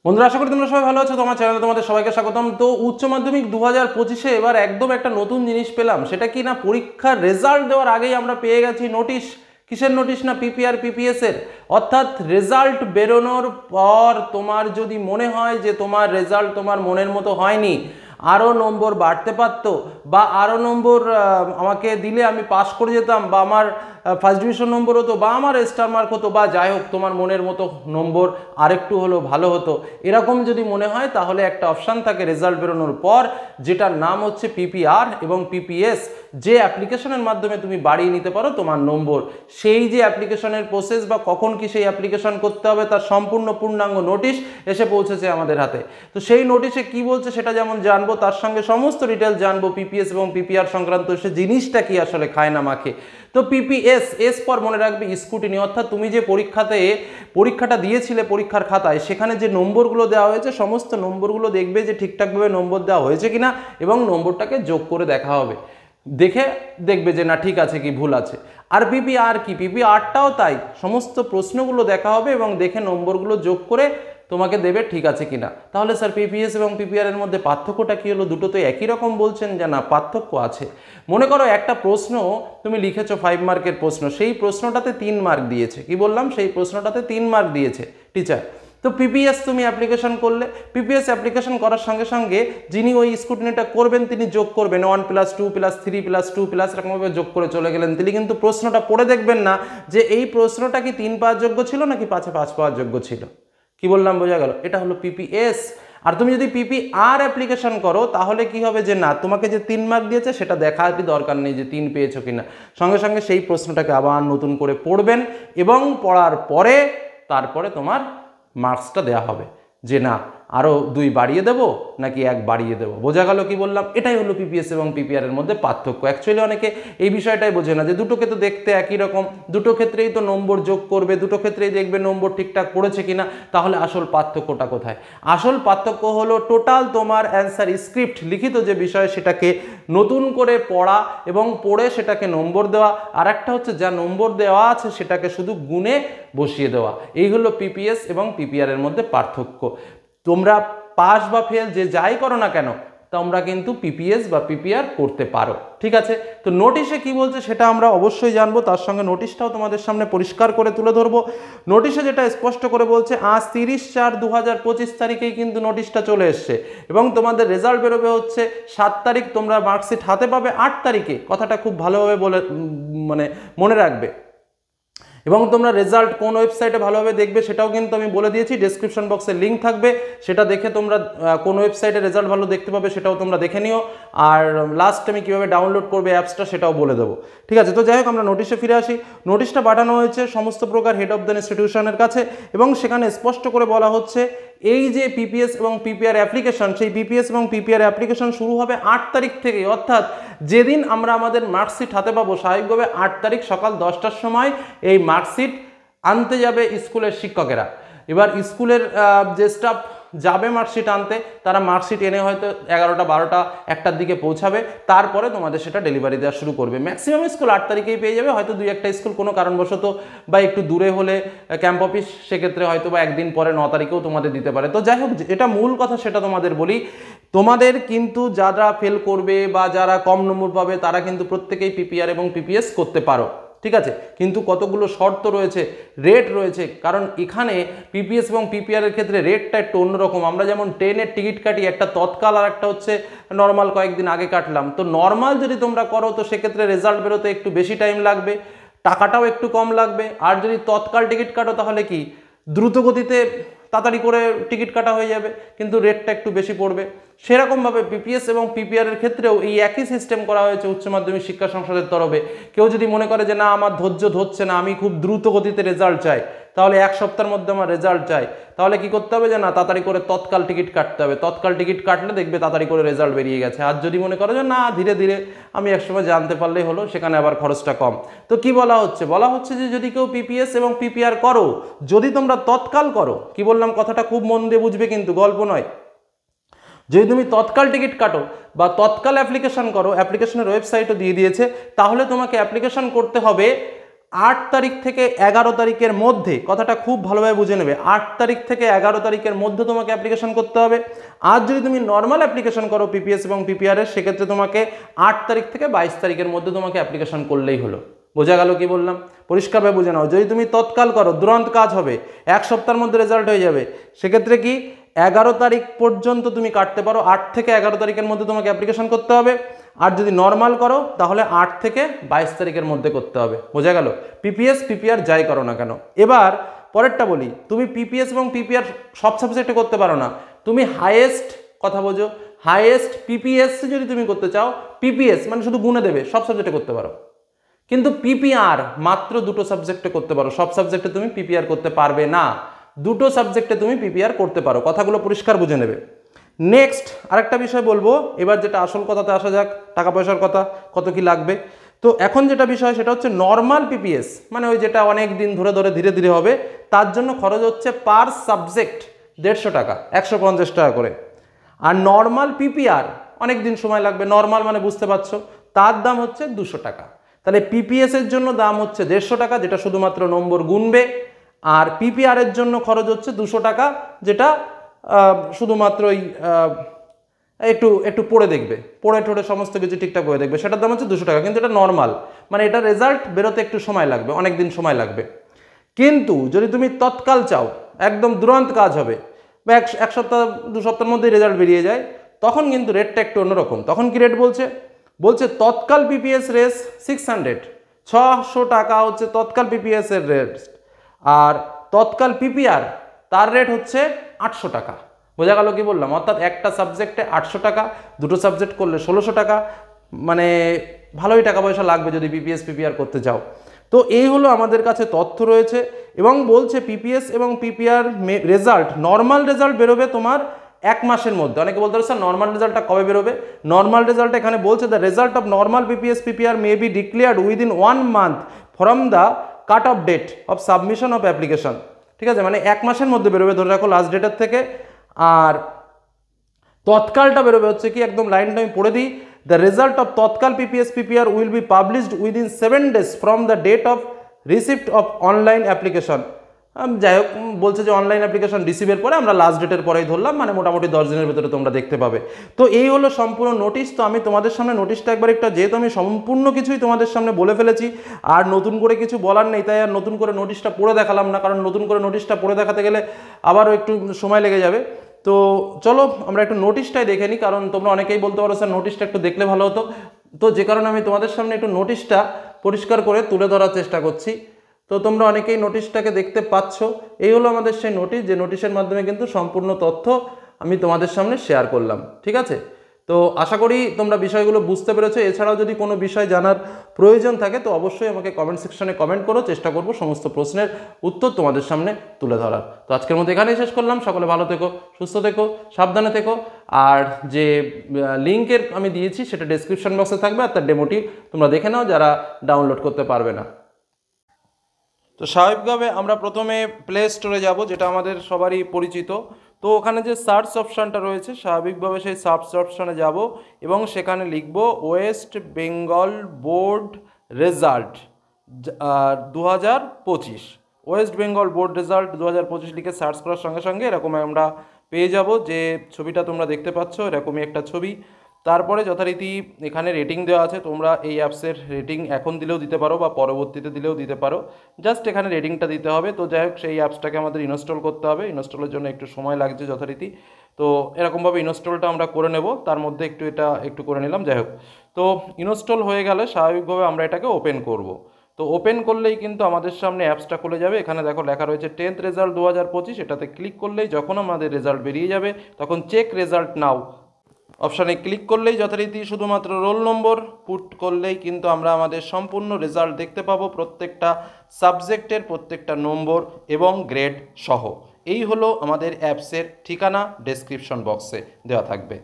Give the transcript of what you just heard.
বন্ধুরা, আশা করি তোমরা সবাই ভালো আছো। তোমার চ্যানেলে তোমাদের সবাইকে স্বাগতম। তো উচ্চ মাধ্যমিক 2025-এ এবার একদম একটা নতুন জিনিস পেলাম। সেটা কি না, পরীক্ষার রেজাল্ট দেওয়ার আগেই আমরা পেয়ে গেছি নোটিশ। কিসের নোটিশ? না পিপিআর পিপিএস এর। অর্থাৎ রেজাল্ট বেরোনোর পর তোমার যদি মনে হয় যে তোমার রেজাল্ট তোমার মনের মতো হয়নি, আরও নম্বর বাড়তে পারতো, বা আরও নম্বর আমাকে দিলে আমি পাস করে যেতাম, বা আমার ফার্স্ট ডিভিশন নম্বর হতো, বা আমার স্টার মার্ক হতো, বা যাই হোক তোমার মনের মতো নম্বর আরেকটু হলেও ভালো হতো, এরকম যদি মনে হয় তাহলে একটা অপশান থাকে রেজাল্ট বেরোনোর পর, যেটার নাম হচ্ছে পিপিআর এবং পিপিএস। যে অ্যাপ্লিকেশনের মাধ্যমে তুমি বাড়িয়ে নিতে পারো তোমার নম্বর। সেই যে অ্যাপ্লিকেশনের প্রসেস বা কখন কি সেই অ্যাপ্লিকেশন করতে হবে তার সম্পূর্ণ পূর্ণাঙ্গ নোটিশ এসে পৌঁছেছে আমাদের হাতে। তো সেই নোটিশে কি বলছে সেটা যেমন জানবো, তার সঙ্গে সমস্ত ডিটেলস জানবো পিপিএস এবং পিপিআর সংক্রান্ত। সে জিনিসটা কি আসলে খায় না মাখে। তো পিপিএস, এস পর মনে রাখবে স্ক্রুটিনি। অর্থাৎ তুমি যে পরীক্ষাটা দিয়েছিলে পরীক্ষার খাতায়, সেখানে যে নম্বরগুলো দেওয়া হয়েছে সমস্ত নম্বরগুলো দেখবে যে ঠিকঠাকভাবে নম্বর দেওয়া হয়েছে কিনা, এবং নম্বরটাকে যোগ করে দেখা হবে। দেখে দেখবে যে না ঠিক আছে কি ভুল আছে। আর পিপিআর কি? পিপিআরটাও তাই, সমস্ত প্রশ্নগুলো দেখা হবে এবং দেখে নম্বরগুলো যোগ করে তোমাকে দেবে ঠিক আছে কিনা। তাহলে স্যার পিপিএস এবং পিপিআর এর মধ্যে পার্থক্যটা কি হলো? দুটো তো একই রকম বলছেন যে না, পার্থক্য আছে। মনে করো একটা প্রশ্ন তুমি লিখেছো 5 মার্কের প্রশ্ন, সেই প্রশ্নটাতে 3 মার্ক দিয়েছে। কি বললাম? সেই প্রশ্নটাতে 3 মার্ক দিয়েছে টিচার। তো পিপিএস তুমি অ্যাপ্লিকেশন করলে, পিপিএস অ্যাপ্লিকেশন করার সঙ্গে সঙ্গে যিনি ওই স্ক্রুটিনিটা করবেন তিনি যোগ করবেন 1 + 2 + 3 + 2 প্লাস এরকমভাবে যোগ করে চলে গেলেন। তিনি কিন্তু প্রশ্নটা পড়ে দেখবেন না যে এই প্রশ্নটা কি 3 পাওয়ার যোগ্য ছিল নাকি 5-এ 5 পাওয়ার যোগ্য ছিল। কি বললাম? বোঝা গেল? এটা হলো পিপিএস। আর তুমি যদি পিপিআর অ্যাপ্লিকেশন করো তাহলে কি হবে যে না, তোমাকে যে 3 মার্ক দিয়েছে সেটা দেখার কি দরকার নেই যে 3 পেয়েছো কিনা। সঙ্গে সঙ্গে সেই প্রশ্নটাকে আবার নতুন করে পড়বেন এবং পড়ার পরে তারপরে তোমার মার্কসটা দেওয়া হবে যে না আরও 2 বাড়িয়ে দেবো নাকি 1 বাড়িয়ে দেবো। বোঝা গেল কি বললাম? এটাই হলো পিপিএস এবং পিপিআর এর মধ্যে পার্থক্য। অ্যাকচুয়ালি অনেকে এই বিষয়টাই বোঝে না যে দুটোকে তো দেখতে একই রকম, দুটো ক্ষেত্রেই তো নম্বর যোগ করবে, দুটো ক্ষেত্রেই দেখবে নম্বর ঠিকঠাক পড়েছে কিনা। তাহলে আসল পার্থক্যটা কোথায়? আসল পার্থক্য হলো টোটাল তোমার অ্যান্সার স্ক্রিপ্ট, লিখিত যে বিষয় সেটাকে নতুন করে পড়া এবং পড়ে সেটাকে নম্বর দেওয়া, আর একটা হচ্ছে যা নম্বর দেওয়া আছে সেটাকে শুধু গুণে বসিয়ে দেওয়া। এই হলো পিপিএস এবং পিপিআর এর মধ্যে পার্থক্য। তোমরা পাস বা ফেল যে যাই করো না কেন, তোমরা কিন্তু পিপিএস বা পিপিআর করতে পারো। ঠিক আছে? তো নোটিশে কি বলছে সেটা আমরা অবশ্যই জানবো, তার সঙ্গে নোটিশটাও তোমাদের সামনে পরিষ্কার করে তুলে ধরবো। নোটিশে যেটা স্পষ্ট করে বলছে, আজ 30/4/2025 তারিখেই কিন্তু নোটিশটা চলে এসছে এবং তোমাদের রেজাল্ট বেরোবে হচ্ছে 7 তারিখ। তোমরা মার্কশিট হাতে পাবে 8 তারিখে। কথাটা খুব ভালোভাবে মানে মনে রাখবে। এবং তোমরা রেজাল্ট কোন ওয়েবসাইটে ভালোভাবে দেখবে সেটাও কিন্তু আমি বলে দিয়েছি, ডেসক্রিপশন বক্সে লিঙ্ক থাকবে, সেটা দেখে তোমরা কোন ওয়েবসাইটে রেজাল্ট ভালো দেখতে পাবে সেটাও তোমরা দেখে নিও। আর লাস্ট আমি কীভাবে ডাউনলোড করবে অ্যাপসটা সেটাও বলে দেবো। ঠিক আছে? তো যাই হোক, আমরা নোটিশে ফিরে আসি। নোটিশটা পাঠানো হয়েছে সমস্ত প্রকার হেড অফ দ্য ইনস্টিটিউশনের কাছে এবং সেখানে স্পষ্ট করে বলা হচ্ছে এই যে পিপিএস এবং পিপিআর অ্যাপ্লিকেশন, সেই পিপিএস এবং পিপিআর অ্যাপ্লিকেশন শুরু হবে 8 তারিখ থেকে। অর্থাৎ যেদিন আমরা আমাদের মার্কশিট হাতে পাবো স্বাভাবিকভাবে 8 তারিখ সকাল 10টার সময় এই মার্কশিট আনতে যাবে স্কুলের শিক্ষকেরা। এবার স্কুলের যে স্টাফ যাবে মার্কশিট আনতে, তারা মার্কশিট এনে হয়তো 11টা 12টা 1টার দিকে পৌঁছাবে, তারপরে তোমাদের সেটা ডেলিভারি দেওয়া শুরু করবে। ম্যাক্সিমাম স্কুল 8 তারিখেই পেয়ে যাবে, হয়তো 2-1টা স্কুল কোনো কারণবশত বা একটু দূরে হলে ক্যাম্প অফিস, সেক্ষেত্রে হয়তো বা একদিন পরে 9 তারিখেও তোমাদের দিতে পারে। তো যাই হোক, এটা মূল কথা সেটা তোমাদের বলি, তোমাদের কিন্তু যারা ফেল করবে বা যারা কম নম্বর পাবে তারা কিন্তু প্রত্যেকেই পিপিআর এবং পিপিএস করতে পারো। ঠিক আছে? কিন্তু কতগুলো শর্ত রয়েছে, রেট রয়েছে, কারণ এখানে পিপিএস এবং পিপিআর এর ক্ষেত্রে রেটটা একটু অন্যরকম। আমরা যেমন ট্রেনের টিকিট কাটি, একটা তৎকাল আর একটা হচ্ছে নর্মাল, কয়েকদিন আগে কাটলাম। তো নর্মাল যদি তোমরা করো তো সেক্ষেত্রে রেজাল্ট বেরোতে একটু বেশি টাইম লাগবে, টাকাটাও একটু কম লাগবে। আর যদি তৎকাল টিকিট কাটো তাহলে কি দ্রুত গতিতে তাড়াতাড়ি করে টিকিট কাটা হয়ে যাবে, কিন্তু রেটটা একটু বেশি পড়বে। সেরকমভাবে পিপিএস এবং পিপিআর এর ক্ষেত্রেও এই একই সিস্টেম করা হয়েছে উচ্চ মাধ্যমিক শিক্ষা সংসদের তরফে। কেউ যদি মনে করে যে না আমার ধৈর্য ধরছে না, আমি খুব দ্রুত গতিতে রেজাল্ট চাই, তাহলে 1 সপ্তাহের মধ্যে আমার রেজাল্ট চাই, তাহলে কি করতে হবে যে না তাড়াতাড়ি করে তৎকাল টিকিট কাটতে হবে। তৎকাল টিকিট কাটলে দেখবে তাড়াতাড়ি করে রেজাল্ট বেরিয়ে গেছে। আর যদি মনে করো যে না ধীরে ধীরে আমি একসময় জানতে পারলেই হলো, সেখানে আবার খরচটা কম। তো কি বলা হচ্ছে? বলা হচ্ছে যে যদি কেউ পিপিএস এবং পিপিআর করো, যদি তোমরা তৎকাল করো, কি বললাম কথাটা খুব মন দিয়ে বুঝবে কিন্তু, গল্প নয়। যদি তুমি তৎকাল টিকিট কাটো বা তৎকাল অ্যাপ্লিকেশন করো, অ্যাপ্লিকেশনের ওয়েবসাইটও দিয়ে দিয়েছে, তাহলে তোমাকে অ্যাপ্লিকেশন করতে হবে 8 তারিখ থেকে 11 তারিখের মধ্যে, কথাটা খুব ভালোভাবে বুঝে নেবে, 8 তারিখ থেকে 11 তারিখের মধ্যে তোমাকে অ্যাপ্লিকেশন করতে হবে। আর যদি তুমি নর্মাল অ্যাপ্লিকেশন করো পিপিএস এবং পিপিআর এর, সেক্ষেত্রে তোমাকে 8 তারিখ থেকে 22 তারিখের মধ্যে তোমাকে অ্যাপ্লিকেশন করলেই হলো। বোঝা গেল কি বললাম? পরিষ্কারভাবে বুঝে নাও। যদি তুমি তৎকাল করো, দুরন্ত কাজ হবে, 1 সপ্তাহের মধ্যে রেজাল্ট হয়ে যাবে। সেক্ষেত্রে কি 11 তারিখ পর্যন্ত তুমি কাটতে পারো, 8 থেকে 11 তারিখের মধ্যে তোমাকে অ্যাপ্লিকেশন করতে হবে। আর যদি নর্মাল করো তাহলে 8 থেকে 22 তারিখের মধ্যে করতে হবে। বোঝা গেল? পিপিএস পিপিআর যাই করো না কেন। এবার পরেরটা বলি, তুমি পিপিএস এবং পিপিআর সব সাবজেক্টে করতে পারো না। তুমি হাইয়েস্ট, কথা বোঝো, হাইয়েস্ট পিপিএস যদি তুমি করতে চাও, পিপিএস মানে শুধু গুণে দেবে, সব সাবজেক্টে করতে পারো। কিন্তু পিপিআর মাত্র 2টো সাবজেক্টে করতে পারো, সব সাবজেক্টে তুমি পিপিআর করতে পারবে না। 2টো সাবজেক্টে তুমি পিপিআর করতে পারো। কথাগুলো পরিষ্কার বুঝে নেবে। নেক্সট আরেকটা বিষয় বলবো, এবার যেটা আসল কথাতে আসা যাক, টাকা পয়সার কথা, কত কি লাগবে। তো এখন যেটা বিষয় সেটা হচ্ছে নর্মাল পিপিএস, মানে ওই যেটা অনেক দিন ধরে ধরে ধীরে ধীরে হবে, তার জন্য খরচ হচ্ছে পার সাবজেক্ট 150 টাকা, 150 টাকা করে। আর নর্মাল পিপিআর অনেক দিন সময় লাগবে, নর্মাল মানে বুঝতে পারছো, তার দাম হচ্ছে 200 টাকা। তাহলে পিপিএস এর জন্য দাম হচ্ছে 150 টাকা, যেটা শুধুমাত্র নম্বর গুনবে। আর পিপিআর এর জন্য খরচ হচ্ছে 200 টাকা, যেটা শুধুমাত্র একটু একটু পড়ে দেখবে, পড়ে টোড়ে সমস্ত কিছু ঠিকঠাক করে দেখবে, সেটার দাম হচ্ছে 200 টাকা। কিন্তু এটা নর্মাল, মানে এটা রেজাল্ট বেরোতে একটু সময় লাগবে, অনেক দিন সময় লাগবে। কিন্তু যদি তুমি তৎকাল চাও, একদম দুরন্ত কাজ হবে, বা এক সপ্তাহ 2 সপ্তাহের মধ্যেই রেজাল্ট বেরিয়ে যায়, তখন কিন্তু রেটটা একটু অন্যরকম। তখন কি রেট বলছে? বলছে তৎকাল পিপিএস রেস 600 টাকা হচ্ছে তৎকাল পিপিএস এর রেট। আর তৎকাল পিপিআর তার রেট হচ্ছে 800 টাকা। বোঝা গেল কি বললাম? অর্থাৎ একটা সাবজেক্টে 800 টাকা, 2টো সাবজেক্ট করলে 1600 টাকা, মানে ভালোই টাকা পয়সা লাগবে যদি পিপিএস পিপিআর করতে যাও। তো এই হলো আমাদের কাছে তথ্য রয়েছে, এবং বলছে পিপিএস এবং পিপিআর রেজাল্ট, নর্মাল রেজাল্ট বেরোবে তোমার 1 মাসের মধ্যে। অনেকে বলতে পারে স্যার নর্মাল রেজাল্টটা কবে বেরোবে? নর্মাল রেজাল্ট এখানে বলছে the result of normal PPS PPR may be declared within 1 month from the cut off date of submission of application. ঠিক আছে, মানে 1 মাসের মধ্যে বেরোবে, ধরে রাখো লাস্ট ডেটের থেকে। আর তৎকালটা বেরোবে হচ্ছে কি, একদম লাইনটা আমি পড়ে দিই, the result of Tatkal PPS PPR will be published within 7 days from the date of receipt of online application. যাই হোক, বলছে যে অনলাইন অ্যাপ্লিকেশন রিসিভের পরে, আমরা লাস্ট ডেটের পরেই ধরলাম, মানে মোটামুটি 10 দিনের ভিতরে তোমরা দেখতে পাবে। তো এই হলো সম্পূর্ণ নোটিশ। তো আমি তোমাদের সামনে নোটিশটা একবার একটা, যেহেতু আমি সম্পূর্ণ কিছুই তোমাদের সামনে বলে ফেলেছি, আর নতুন করে কিছু বলার নেই, তাই আর নতুন করে নোটিশটা পড়ে দেখালাম না, কারণ নতুন করে নোটিশটা পড়ে দেখাতে গেলে আবারও একটু সময় লেগে যাবে। তো চলো আমরা একটু নোটিশটাই দেখে নিই, কারণ তোমরা অনেকেই বলতে পারো স্যার নোটিশটা একটু দেখলে ভালো হতো। তো যে কারণে আমি তোমাদের সামনে একটু নোটিশটা পরিষ্কার করে তুলে ধরার চেষ্টা করছি। তো তোমরা অনেকেই নোটিশটাকে দেখতে পাচ্ছ। এই হলো আমাদের সেই নোটিশ, যে নোটিশের মাধ্যমে কিন্তু সম্পূর্ণ তথ্য আমি তোমাদের সামনে শেয়ার করলাম। ঠিক আছে, তো আশা করি তোমরা বিষয়গুলো বুঝতে পেরেছো। এছাড়াও যদি কোনো বিষয় জানার প্রয়োজন থাকে তো অবশ্যই আমাকে কমেন্ট সেকশনে কমেন্ট করো, চেষ্টা করব সমস্ত প্রশ্নের উত্তর তোমাদের সামনে তুলে ধরার। তো আজকের মতো এখানেই শেষ করলাম। সকলে ভালো থেকো, সুস্থ থেকো, সাবধানে থেকো। আর যে লিঙ্কের আমি দিয়েছি সেটা ডেসক্রিপশন বক্সে থাকবে, আর তার ডেমোটি তোমরা দেখে নাও যারা ডাউনলোড করতে পারবে না। তো স্বাভাবিকভাবে আমরা প্রথমে প্লে স্টোরে যাব, যেটা আমাদের সবারই পরিচিত। তো ওখানে যে সার্চ অপশানটা রয়েছে, স্বাভাবিকভাবে সেই সার্চ অপশানে যাব এবং সেখানে লিখব West Bengal board result 2025। West Bengal board result 2025 লিখে সার্চ করার সঙ্গে সঙ্গে এরকম আমরা পেয়ে যাব যে ছবিটা তোমরা দেখতে পাচ্ছ, এরকমই একটা ছবি। তারপরে যথারীতি এখানে রেটিং দেওয়া আছে, তোমরা এই অ্যাপসের রেটিং এখন দিলেও দিতে পারো বা পরবর্তীতে দিলেও দিতে পারো, জাস্ট এখানে রেটিংটা দিতে হবে। তো যাই হোক, সেই অ্যাপসটাকে আমাদের ইনস্টল করতে হবে, ইনস্টলের জন্য একটু সময় লাগছে যথারীতি। তো এরকমভাবে ইনস্টলটা আমরা করে নেব, তার মধ্যে একটু করে নিলাম। যাই হোক, তো ইনস্টল হয়ে গেলে স্বাভাবিকভাবে আমরা এটাকে ওপেন করব। তো ওপেন করলেই কিন্তু আমাদের সামনে অ্যাপসটা খুলে যাবে। এখানে দেখো লেখা রয়েছে 10th রেজাল্ট 2025। এটাতে ক্লিক করলেই যখন আমাদের রেজাল্ট বেরিয়ে যাবে তখন চেক রেজাল্ট নাও অপশানে ক্লিক করলেই যথারীতি শুধুমাত্র রোল নম্বর পুট করলেই কিন্তু আমরা আমাদের সম্পূর্ণ রেজাল্ট দেখতে পাবো, প্রত্যেকটা সাবজেক্টের প্রত্যেকটা নম্বর এবং গ্রেড সহ। এই হলো আমাদের অ্যাপসের ঠিকানা, ডেসক্রিপশন বক্সে দেওয়া থাকবে।